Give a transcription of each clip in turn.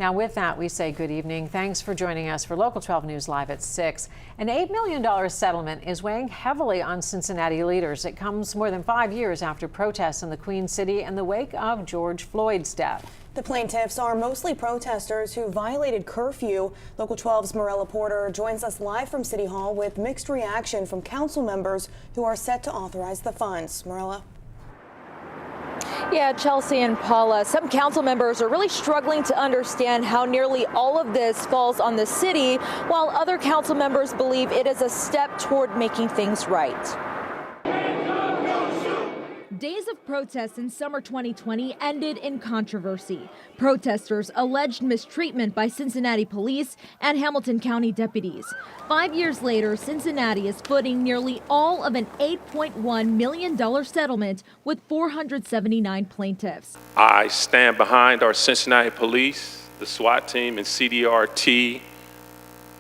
Now, with that, we say good evening. Thanks for joining us for Local 12 News Live at 6. An $8 million settlement is weighing heavily on Cincinnati leaders. It comes more than 5 years after protests in the Queen City in the wake of George Floyd's death. The plaintiffs are mostly protesters who violated curfew. Local 12's Morella Porter joins us live from City Hall with mixed reaction from council members who are set to authorize the funds. Morella. Yeah, Chelsea and Paula, some council members are really struggling to understand how nearly all of this falls on the city, while other council members believe it is a step toward making things right. Days of protests in summer 2020 ended in controversy. Protesters alleged mistreatment by Cincinnati police and Hamilton County deputies. 5 years later, Cincinnati is footing nearly all of an $8.1 million settlement with 479 plaintiffs. I stand behind our Cincinnati police, the SWAT team, and CDRT,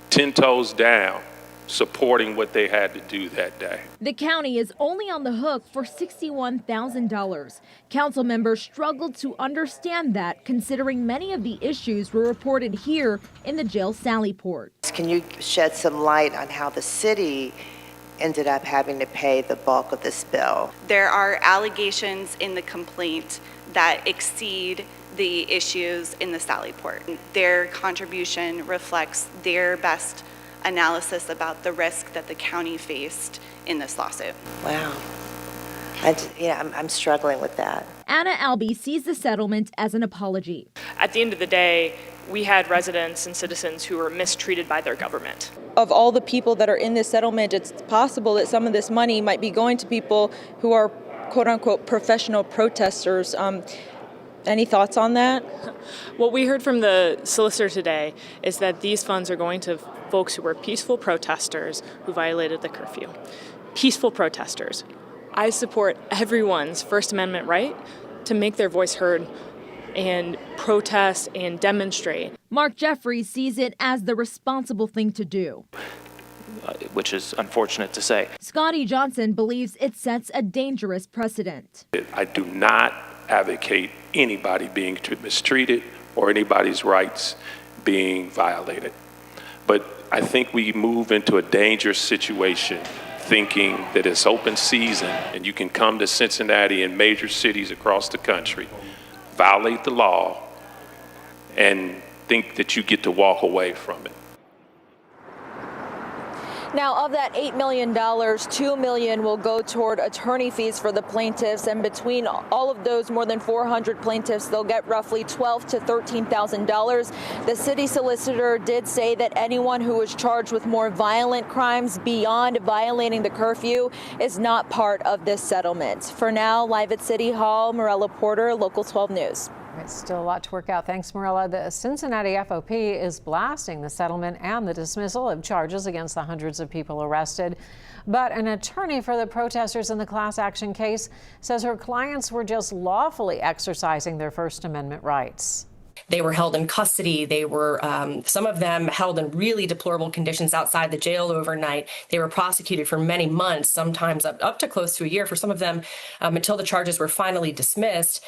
10 toes down, supporting what they had to do that day. The county is only on the hook for $61,000. Council members struggled to understand that, considering many of the issues were reported here in the jail Sally Port. Can you shed some light on how the city ended up having to pay the bulk of this bill? There are allegations in the complaint that exceed the issues in the Sally Port. Their contribution reflects their best analysis about the risk that the county faced in this lawsuit. Wow. I'm struggling with that. Anna Albee sees the settlement as an apology. At the end of the day, we had residents and citizens who were mistreated by their government. Of all the people that are in this settlement, it's possible that some of this money might be going to people who are quote unquote professional protesters. Any thoughts on that? What we heard from the solicitor today is that these funds are going to folks who were peaceful protesters who violated the curfew. Peaceful protesters. I support everyone's First Amendment right to make their voice heard and protest and demonstrate. Mark Jeffries sees it as the responsible thing to do. Which is unfortunate to say. Scotty Johnson believes it sets a dangerous precedent. I do not advocate anybody being mistreated or anybody's rights being violated. But I think we move into a dangerous situation thinking that it's open season and you can come to Cincinnati and major cities across the country, violate the law, and think that you get to walk away from it. Now, of that $8 million, $2 million will go toward attorney fees for the plaintiffs, and between all of those more than 400 plaintiffs, they'll get roughly $12,000 to $13,000. The city solicitor did say that anyone who was charged with more violent crimes beyond violating the curfew is not part of this settlement. For now, live at City Hall, Morella Porter, Local 12 News. It's still a lot to work out. Thanks, Morella. The Cincinnati FOP is blasting the settlement and the dismissal of charges against the hundreds of people arrested. But an attorney for the protesters in the class action case says her clients were just lawfully exercising their First Amendment rights. They were held in custody. They were, some of them held in really deplorable conditions outside the jail overnight. They were prosecuted for many months, sometimes up to close to a year for some of them, until the charges were finally dismissed.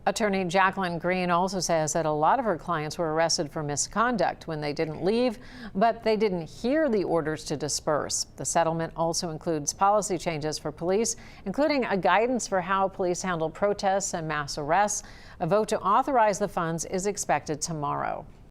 Attorney Jacqueline Green also says that a lot of her clients were arrested for misconduct when they didn't leave, but they didn't hear the orders to disperse. The settlement also includes policy changes for police, including a guidance for how police handle protests and mass arrests. A vote to authorize the funds is expected tomorrow.